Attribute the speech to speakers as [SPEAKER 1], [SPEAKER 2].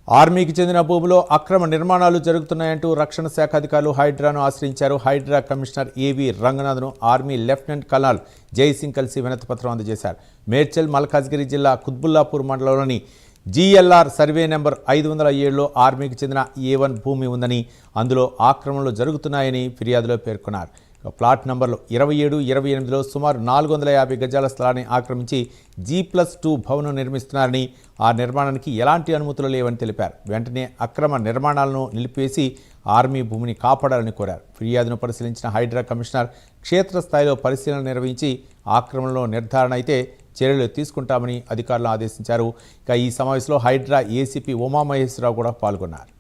[SPEAKER 1] ఆర్మీకి చెందిన భూములో అక్రమ నిర్మాణాలు జరుగుతున్నాయంటూ రక్షణ శాఖ అధికారులు హైడ్రాను ఆశ్రయించారు. హైడ్రా కమిషనర్ ఏవి రంగనాథ్ను ఆర్మీ లెఫ్టినెంట్ కల్నల్ జైసింగ్ కలిసి వినతిపత్రం అందజేశారు. మేడ్చల్ మల్కాజ్గిరి జిల్లా కుత్బుల్లాపూర్ మండలంలోని జీఎల్ఆర్ సర్వే నెంబర్ 507లో ఆర్మీకి చెందిన A1 భూమి ఉందని, అందులో ఆక్రమణలు జరుగుతున్నాయని ఫిర్యాదులో పేర్కొన్నారు. ప్లాట్ నంబర్లు 27, 28లో సుమారు 450 గజాల స్థలాన్ని ఆక్రమించి G+2 భవనం నిర్మిస్తున్నారని, ఆ నిర్మాణానికి ఎలాంటి అనుమతులు లేవని తెలిపారు. వెంటనే అక్రమ నిర్మాణాలను నిలిపివేసి ఆర్మీ భూమిని కాపాడాలని కోరారు. ఫిర్యాదును పరిశీలించిన హైడ్రా కమిషనర్ క్షేత్రస్థాయిలో పరిశీలన నిర్వహించి ఆక్రమణలో నిర్ధారణ అయితే చర్యలు తీసుకుంటామని అధికారులను ఆదేశించారు. ఇక ఈ సమావేశంలో హైడ్రా ఏసీపీ ఉమామహేశ్వరరావు కూడా పాల్గొన్నారు.